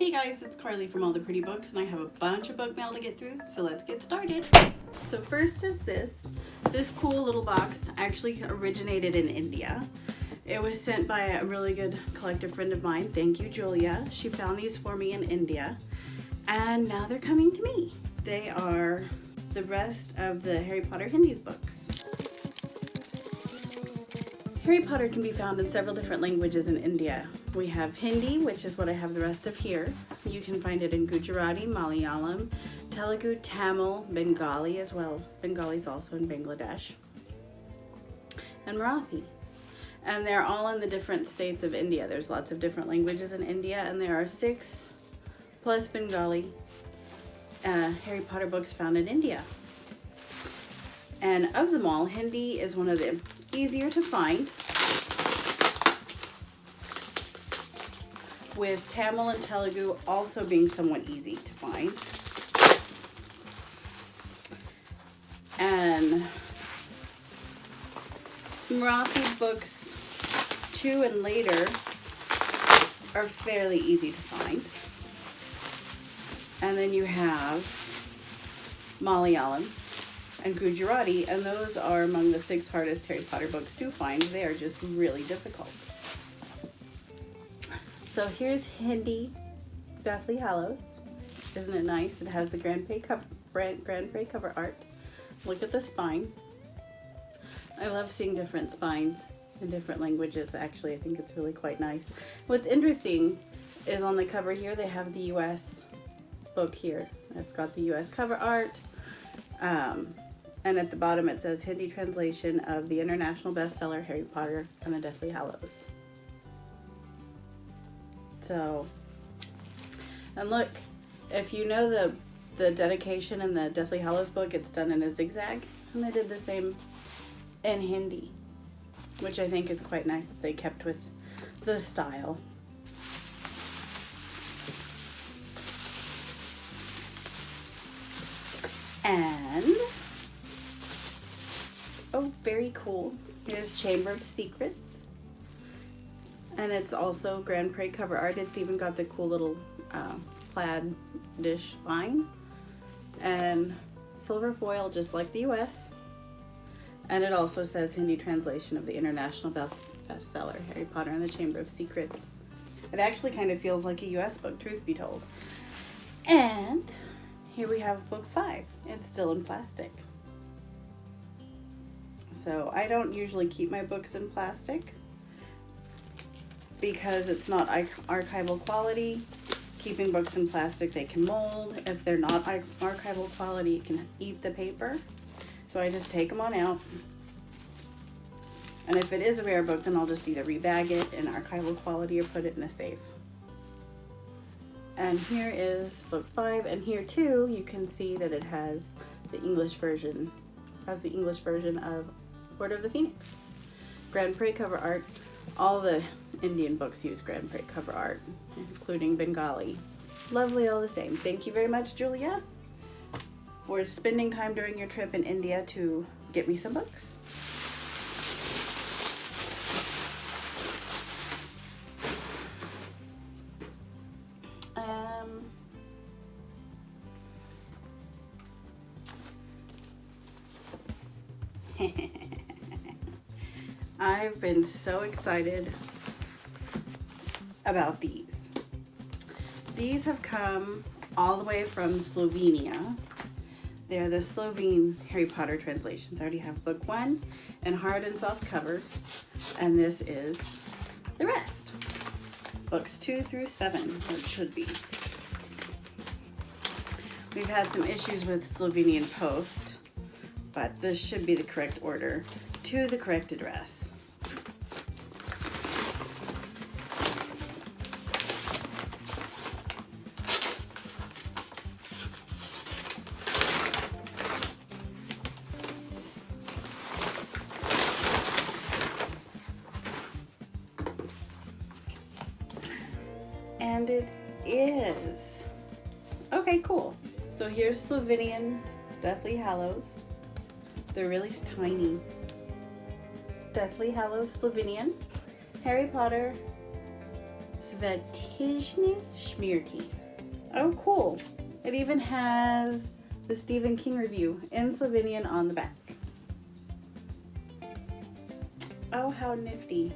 Hey guys, it's Carly from All the Pretty Books, and I have a bunch of book mail to get through, so let's get started. So first is this cool little box. Actually originated in India. It was sent by a really good collector friend of mine. Thank you, Julia. She found these for me in India, and now they're coming to me. They are the rest of the Harry Potter Hindi books. Harry Potter can be found in several different languages in India. We have Hindi, which is what I have the rest of here. You can find it in Gujarati, Malayalam, Telugu, Tamil, Bengali as well. Bengali is also in Bangladesh. And Marathi. And they're all in the different states of India. There's lots of different languages in India, and there are 6 plus Bengali Harry Potter books found in India. And of them all, Hindi is one of the easier to find, with Tamil and Telugu also being somewhat easy to find. And Marathi books 2 and later are fairly easy to find. And then you have Malayalam and Gujarati, and those are among the 6 hardest Harry Potter books to find. They are just really difficult. So here's Hindi Deathly Hallows. Isn't it nice? It has the Grand Prix cover art. Look at the spine. I love seeing different spines in different languages. Actually, I think it's really quite nice. What's interesting is on the cover here, they have the US book here. It's got the US cover art. And at the bottom it says Hindi translation of the international bestseller Harry Potter and the Deathly Hallows. So, and look, if you know the dedication in the Deathly Hallows book, it's done in a zigzag, and they did the same in Hindi, which I think is quite nice that they kept with the style. And oh, very cool. Here's Chamber of Secrets. And it's also Grand Prix cover art. It's even got the cool little plaid dish spine. And silver foil, just like the US. And it also says Hindi translation of the international bestseller, Harry Potter and the Chamber of Secrets. It actually kind of feels like a US book, truth be told. And here we have book 5. It's still in plastic. So I don't usually keep my books in plastic because it's not archival quality. Keeping books in plastic, they can mold. If they're not archival quality, it can eat the paper. So I just take them on out. And if it is a rare book, then I'll just either rebag it in archival quality or put it in a safe. And here is book 5, and here too you can see that it has the English version of Order of the Phoenix. Grand Prix cover art. All the Indian books use Grand Prix cover art, including Bengali. Lovely all the same. Thank you very much, Julia, for spending time during your trip in India to get me some books. I've been so excited about these. These have come all the way from Slovenia. They're the Slovene Harry Potter translations. I already have book 1 in hard and soft covers, and this is the rest. Books 2 through 7, or it should be. We've had some issues with Slovenian post, but this should be the correct order to the correct address. And it is. Okay, cool. So here's Slovenian Deathly Hallows. They're really tiny. Deathly Hallows Slovenian. Harry Potter Svetizhny Schmierty. Oh, cool. It even has the Stephen King review in Slovenian on the back. Oh, how nifty.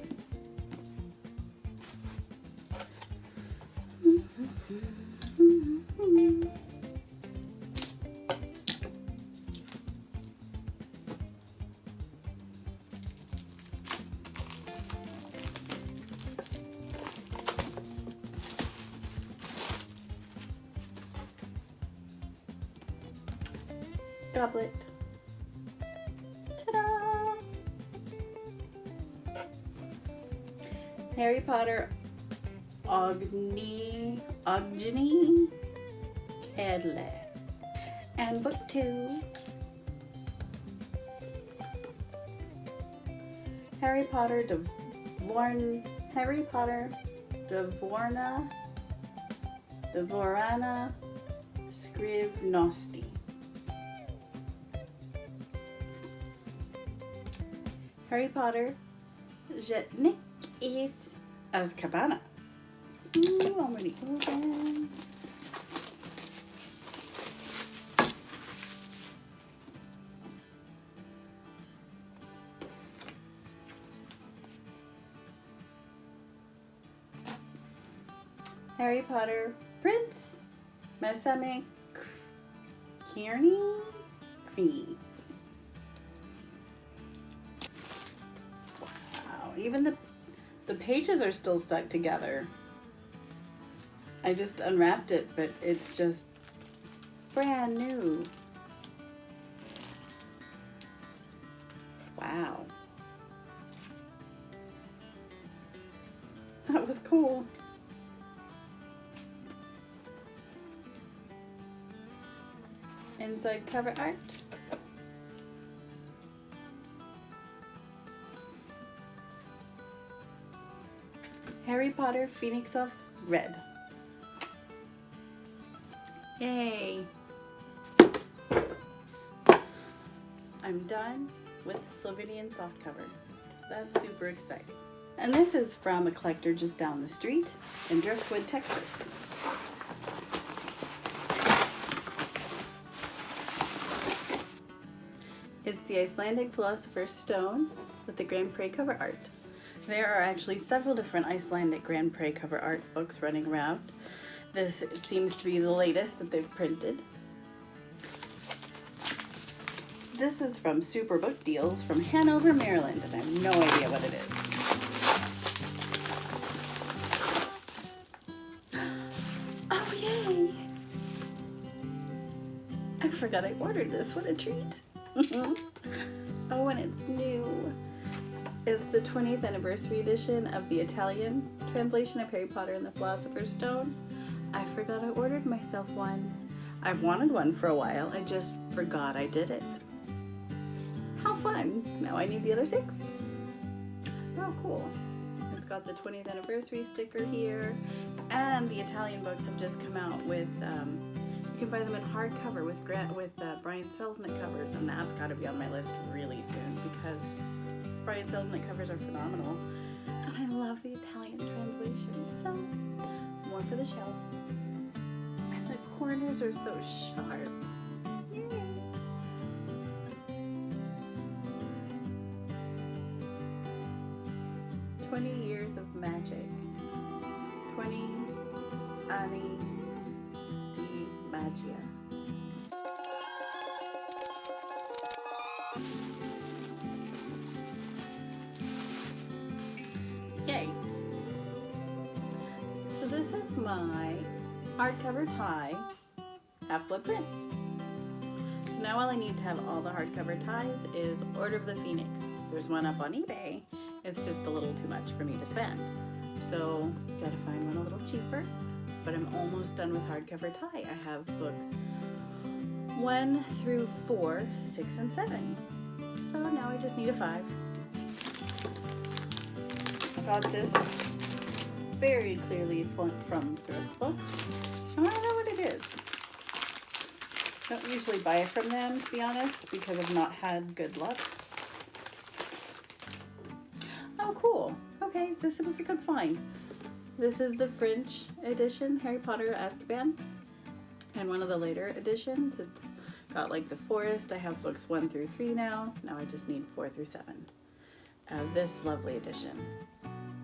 Goblet. Ta-da! Harry Potter Ogni Kedle. And book 2. Harry Potter Dvorana Skrivnosti. Harry Potter Jetnik is Azkabana. Ooh, I'm ready to open. Harry Potter Prince Mesame Kearney Cree. Wow, even the pages are still stuck together. I just unwrapped it, but it's just brand new. Wow. That was cool. Inside cover art. Harry Potter Phoenix of Red. Yay! I'm done with Slovenian softcover. That's super exciting. And this is from a collector just down the street in Driftwood, Texas. It's the Icelandic Philosopher's Stone with the Grand Prix cover art. There are actually several different Icelandic Grand Prix cover art books running around. This seems to be the latest that they've printed. This is from Super Book Deals from Hanover, Maryland, and I have no idea what it is. Oh, yay! I forgot I ordered this. What a treat. Oh, and it's new. It's the 20th anniversary edition of the Italian translation of Harry Potter and the Philosopher's Stone. I forgot I ordered myself one. I've wanted one for a while. I just forgot I did it. How fun. Now I need the other 6. Oh, cool. It's got the 20th anniversary sticker here. And the Italian books have just come out with, you can buy them in hardcover with Brian Selznick covers. And that's got to be on my list really soon because Brian Selznick covers are phenomenal. And I love the Italian translation. So, more for the shelves. And the corners are so sharp. Yay. "20 Years of Magic." 20 Anni di Magia. Yay! So this is my hardcover tie Half-Blood Prince. So now all I need to have all the hardcover ties is Order of the Phoenix. There's one up on eBay. It's just a little too much for me to spend. So gotta find one a little cheaper. But I'm almost done with hardcover tie. I have books 1 through 4, 6, and 7. So now I just need a 5. I got this very clearly from Thrift Books. I don't know what it is. Don't usually buy it from them, to be honest, because I've not had good luck. Oh, cool. Okay, this was a good find. This is the French edition, Harry Potter Azkaban. And one of the later editions, it's got like the forest. I have books 1 through 3 now. Now I just need 4 through 7. This lovely edition.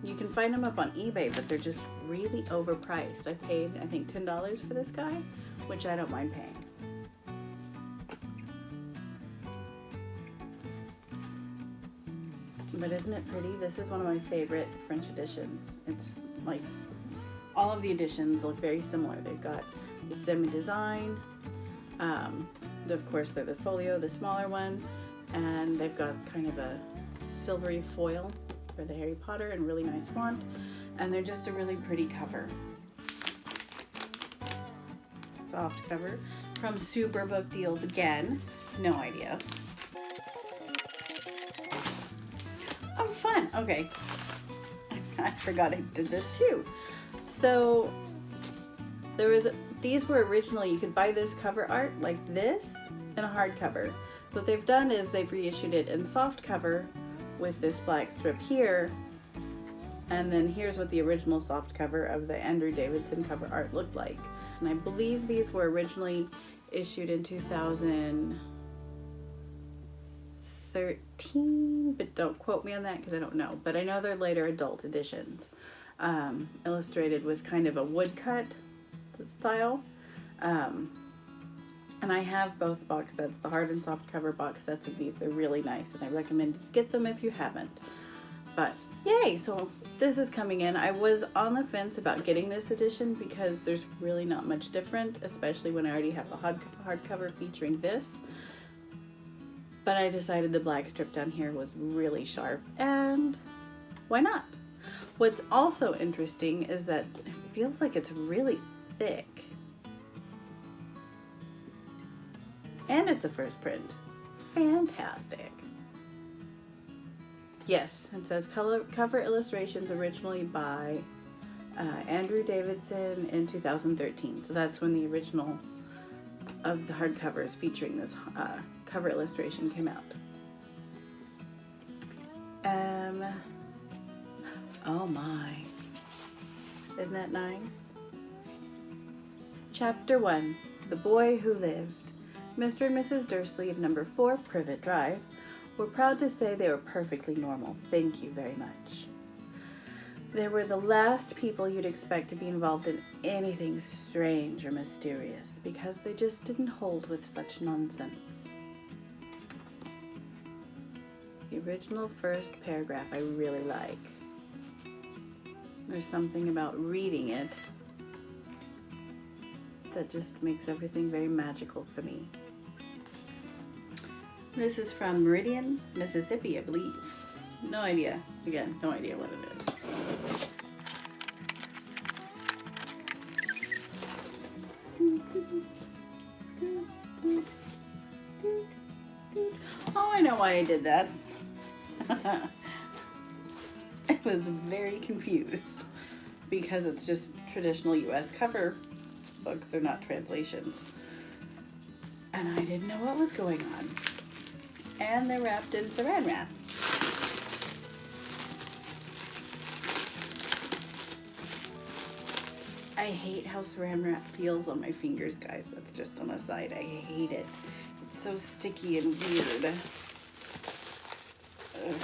You can find them up on eBay, but they're just really overpriced. I paid, I think, $10 for this guy, which I don't mind paying. But isn't it pretty? This is one of my favorite French editions. It's like, all of the editions look very similar. They've got the semi-design, of course they're the folio, the smaller one, and they've got kind of a silvery foil for the Harry Potter and really nice font, and they're just a really pretty cover. Soft cover from Super Book Deals again. No idea. Oh, fun. Okay. I forgot I did this too. So these were originally, you could buy this cover art like this in a hardcover. What they've done is they've reissued it in soft cover with this black strip here, and then here's what the original soft cover of the Andrew Davidson cover art looked like. And I believe these were originally issued in 2013, but don't quote me on that because I don't know. But I know they're later adult editions, illustrated with kind of a woodcut style. And I have both box sets, the hard and soft cover box sets of these. They're really nice, and I recommend you get them if you haven't. But yay, so this is coming in. I was on the fence about getting this edition because there's really not much different, especially when I already have the hardcover featuring this. But I decided the black strip down here was really sharp, and why not? What's also interesting is that it feels like it's really thick. And it's a first print. Fantastic. Yes, it says cover illustrations originally by Andrew Davidson in 2013. So that's when the original of the hardcovers featuring this cover illustration came out. Oh my. Isn't that nice? Chapter 1, The Boy Who Lived. Mr. and Mrs. Dursley of number 4 Privet Drive were proud to say they were perfectly normal. Thank you very much. They were the last people you'd expect to be involved in anything strange or mysterious because they just didn't hold with such nonsense. The original first paragraph I really like. There's something about reading it that just makes everything very magical for me. This is from Meridian, Mississippi, I believe. No idea. Again, no idea what it is. Oh, I know why I did that. I was very confused because it's just traditional US cover books. They're not translations. And I didn't know what was going on. And they're wrapped in saran wrap. I hate how saran wrap feels on my fingers, guys. That's just on a side. I hate it. It's so sticky and weird. Ugh.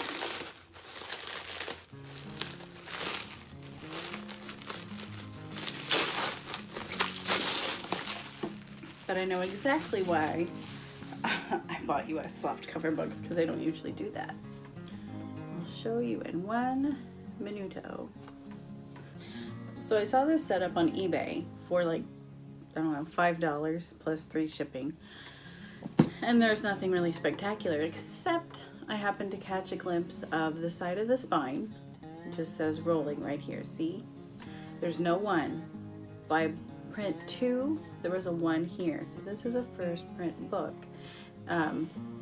But I know exactly why I bought US softcover books, because I don't usually do that. I'll show you in one minuto. So I saw this set up on eBay for like, I don't know, $5 plus 3 shipping. And there's nothing really spectacular, except I happened to catch a glimpse of the side of the spine. It just says rolling right here, see? There's no 1. By print 2, there was a 1 here. So this is a first print book.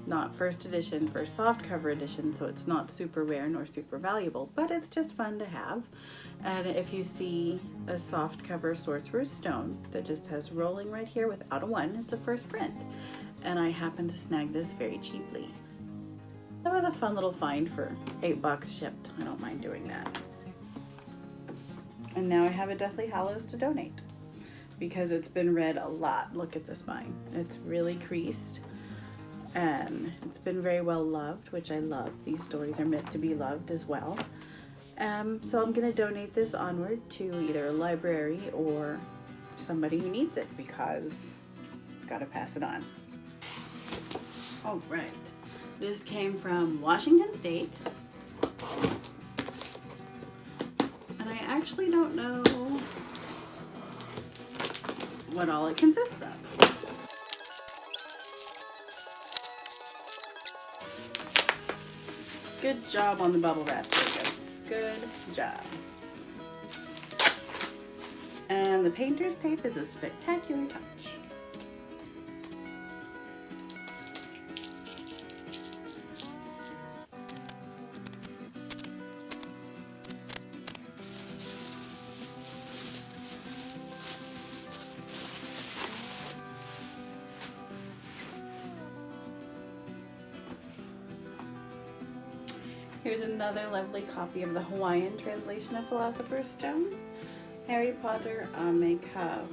Not first edition, first softcover edition, so it's not super rare nor super valuable, but it's just fun to have. And if you see a softcover Sorcerer's Stone that just has rolling right here without a 1, it's a first print. And I happened to snag this very cheaply. That was a fun little find for $8 shipped. I don't mind doing that. And now I have a Deathly Hallows to donate because it's been read a lot. Look at this spine. It's really creased and it's been very well loved, which I love. These stories are meant to be loved as well. So I'm going to donate this onward to either a library or somebody who needs it because I've got to pass it on. All right. This came from Washington State. And I actually don't know what all it consists of. Good job on the bubble wrap, Jacob. Good job. And the painter's tape is a spectacular touch. Here's another lovely copy of the Hawaiian translation of Philosopher's Stone. Harry Potter Ameka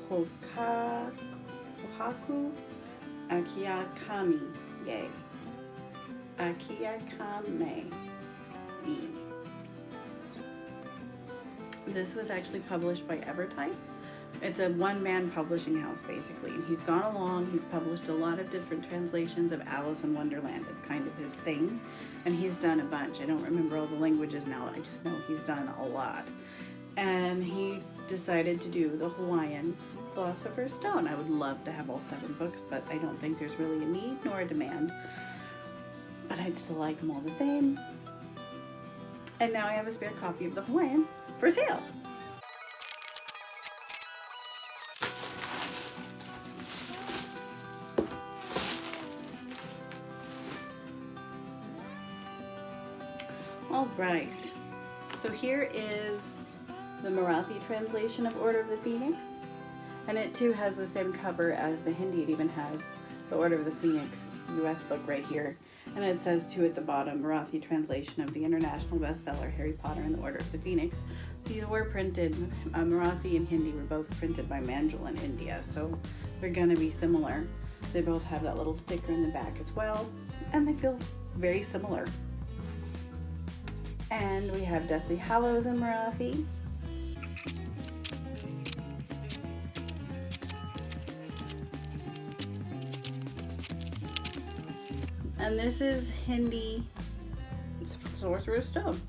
Hohaku Akiakami Ye. Akiakame. This was actually published by Evertype. It's a one-man publishing house, basically. And he's gone along, he's published a lot of different translations of Alice in Wonderland. It's kind of his thing. And he's done a bunch. I don't remember all the languages now, I just know he's done a lot. And he decided to do the Hawaiian Philosopher's Stone. I would love to have all 7 books, but I don't think there's really a need nor a demand. But I'd still like them all the same. And now I have a spare copy of the Hawaiian for sale. All right, so here is the Marathi translation of Order of the Phoenix, and it too has the same cover as the Hindi. It even has the Order of the Phoenix US book right here, and it says too at the bottom, Marathi translation of the international bestseller Harry Potter and the Order of the Phoenix. These were printed, Marathi and Hindi were both printed by Maxwell in India, so they're going to be similar. They both have that little sticker in the back as well, and they feel very similar. And we have Deathly Hallows in Marathi. And this is Hindi Sorcerer's Stone.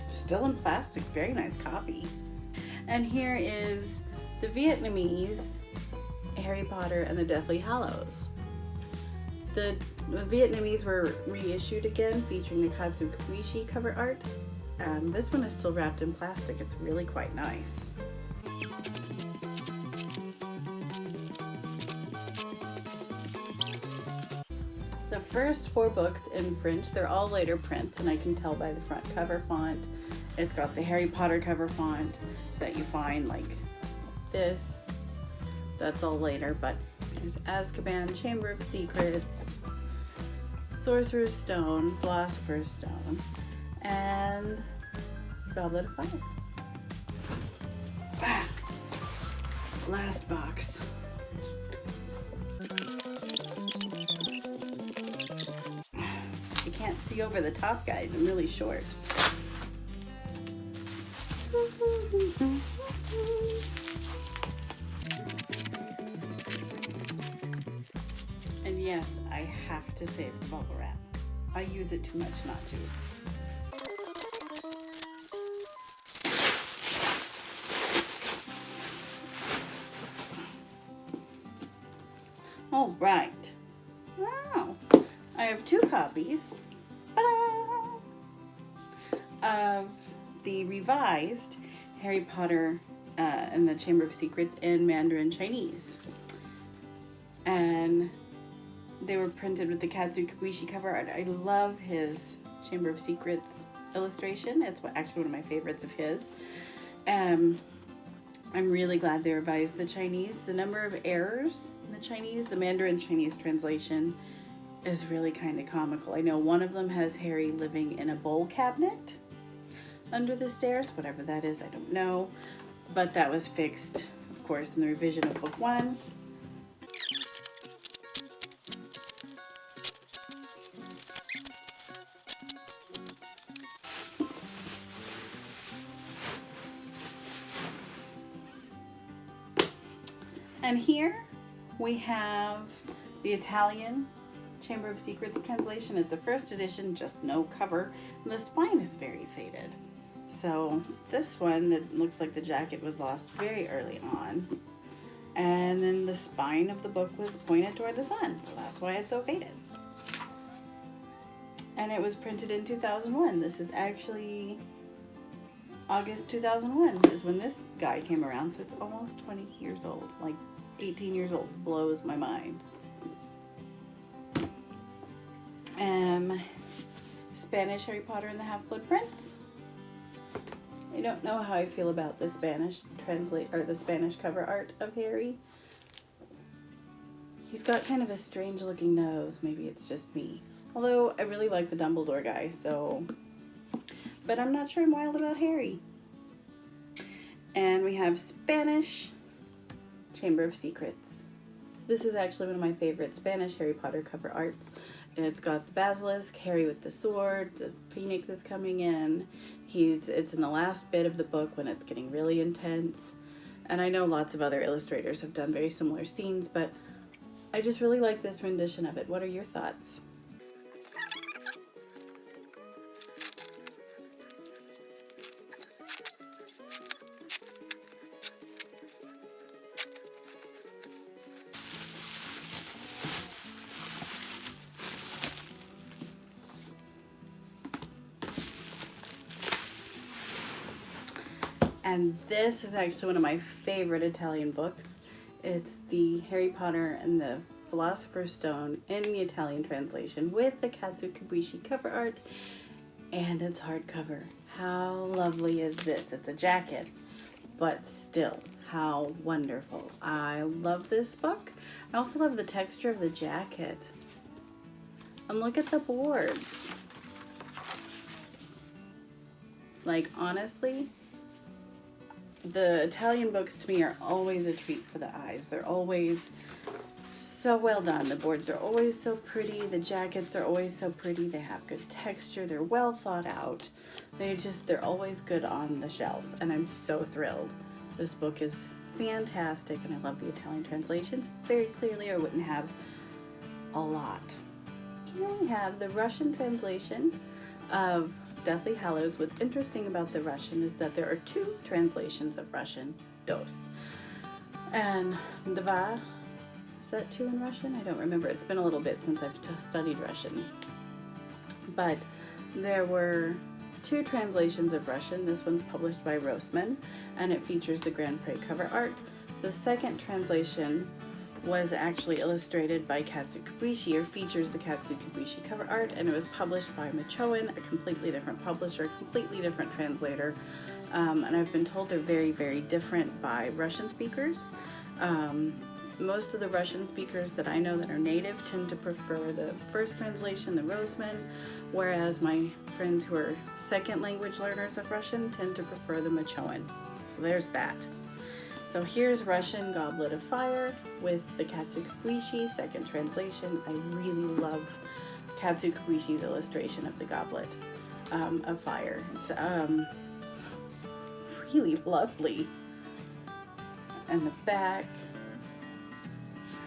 Still in plastic, very nice copy. And here is the Vietnamese Harry Potter and the Deathly Hallows. The Vietnamese were reissued again, featuring the Katsu Kawishi cover art. This one is still wrapped in plastic. It's really quite nice. The first 4 books in French, they're all later prints, and I can tell by the front cover font. It's got the Harry Potter cover font that you find like this. That's all later, but there's Azkaban, Chamber of Secrets, Sorcerer's Stone, Philosopher's Stone, and Goblet of Fire. Last box. You can't see over the top, guys. I'm really short. And yes, I have to save the bubble wrap. I use it too much not to. All right. Wow. I have 2 copies of the revised Harry Potter and the Chamber of Secrets in Mandarin Chinese. And they were printed with the Katsu Kawishi cover art. I love his Chamber of Secrets illustration. It's actually one of my favorites of his. I'm really glad they revised the Chinese. The number of errors in the Chinese, the Mandarin Chinese translation, is really kind of comical. I know one of them has Harry living in a bowl cabinet. under the stairs, whatever that is, I don't know. But that was fixed, of course, in the revision of book 1. And here we have the Italian Chamber of Secrets translation. It's a first edition, just no cover. And the spine is very faded. So this one, that looks like the jacket was lost very early on. And then the spine of the book was pointed toward the sun. So that's why it's so faded. And it was printed in 2001. This is actually August 2001 is when this guy came around. So it's almost 20 years old, like 18 years old. Blows my mind. Spanish Harry Potter and the Half-Blood Prince. I don't know how I feel about the Spanish cover art of Harry. He's got kind of a strange looking nose. Maybe it's just me. Although I really like the Dumbledore guy, so. But I'm not sure I'm wild about Harry. And we have Spanish Chamber of Secrets. This is actually one of my favorite Spanish Harry Potter cover arts. It's got the basilisk, Harry with the sword, the phoenix is coming in. It's in the last bit of the book when it's getting really intense. And I know lots of other illustrators have done very similar scenes, but I just really like this rendition of it. What are your thoughts? And this is actually one of my favorite Italian books. It's the Harry Potter and the Philosopher's Stone in the Italian translation with the Katsukibushi cover art, and it's hardcover. How lovely is this? It's a jacket, but still, how wonderful. I love this book. I also love the texture of the jacket. And look at the boards. Like, honestly, the Italian books to me are always a treat for the eyes. They're always so well done. The boards are always so pretty. The jackets are always so pretty. They have good texture. They're well thought out. They're always good on the shelf. And I'm so thrilled. This book is fantastic and I love the Italian translations. Very clearly I wouldn't have a lot. Here we have the Russian translation of Deathly Hallows. What's interesting about the Russian is that there are 2 translations of Russian, dos. And dva, is that 2 in Russian? I don't remember. It's been a little bit since I've studied Russian. But there were 2 translations of Russian. This one's published by Rossmann, and it features the Grand Prix cover art. The second translation was actually illustrated by Katsukibushi, or features the Katsukibushi cover art, and it was published by Machoan, a completely different publisher, completely different translator. And I've been told they're very, very different by Russian speakers. Most of the Russian speakers that I know that are native tend to prefer the first translation, the Rossmann, whereas my friends who are second language learners of Russian tend to prefer the Machoan. So there's that. So here's Russian Goblet of Fire with the Katsukibushi second translation. I really love Katsukibushi's illustration of the Goblet of Fire. It's really lovely. And the back.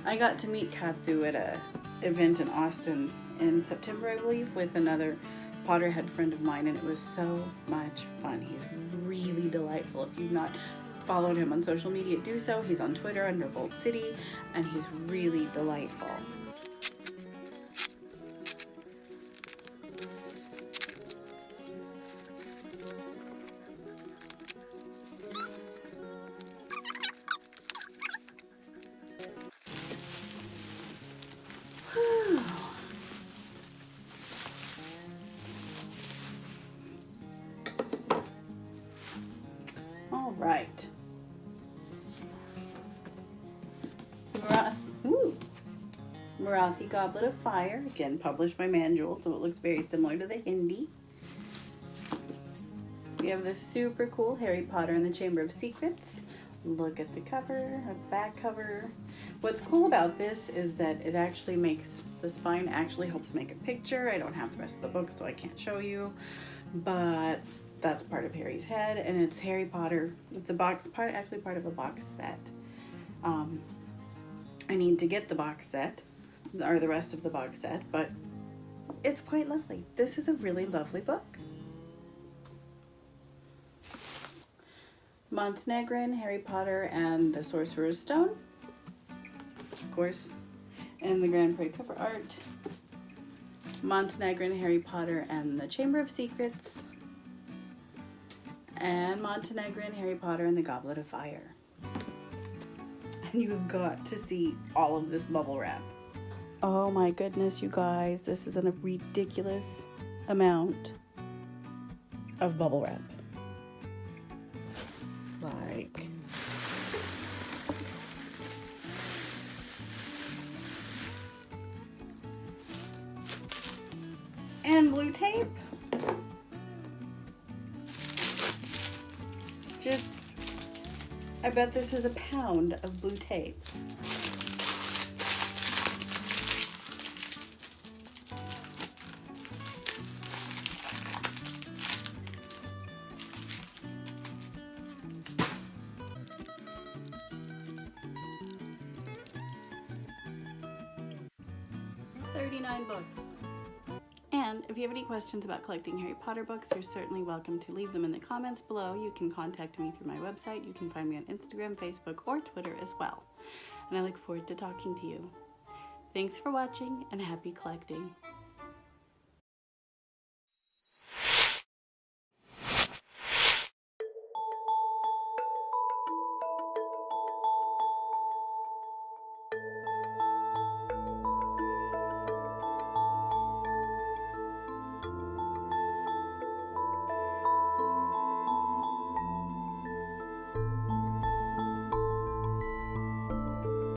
I got to meet Katsu at an event in Austin in September, I believe, with another Potterhead friend of mine, and it was so much fun. He's really delightful. If you've not followed him on social media, do so. He's on Twitter under Bolt City, and he's really delightful. All right. Marathi Goblet of Fire, again published by Manjul, so it looks very similar to the Hindi. We have this super cool Harry Potter and the Chamber of Secrets. Look at the cover, a back cover. What's cool about this is that it actually makes, the spine actually helps make a picture. I don't have the rest of the book, so I can't show you, but that's part of Harry's head, and it's Harry Potter. It's a box, actually part of a box set. I need to get the box set, or the rest of the box set, but it's quite lovely. This is a really lovely book. Montenegrin, Harry Potter and the Sorcerer's Stone, of course, and the Grand Prix cover art. Montenegrin, Harry Potter and the Chamber of Secrets, and Montenegrin, Harry Potter and the Goblet of Fire. And you've got to see all of this bubble wrap. Oh my goodness, you guys, this is a ridiculous amount of bubble wrap. Like, and blue tape. Just, I bet this is a pound of blue tape. $39 books. And if you have any questions about collecting Harry Potter books, you're certainly welcome to leave them in the comments below. You can contact me through my website. You can find me on Instagram, Facebook, or Twitter as well. And I look forward to talking to you. Thanks for watching and happy collecting.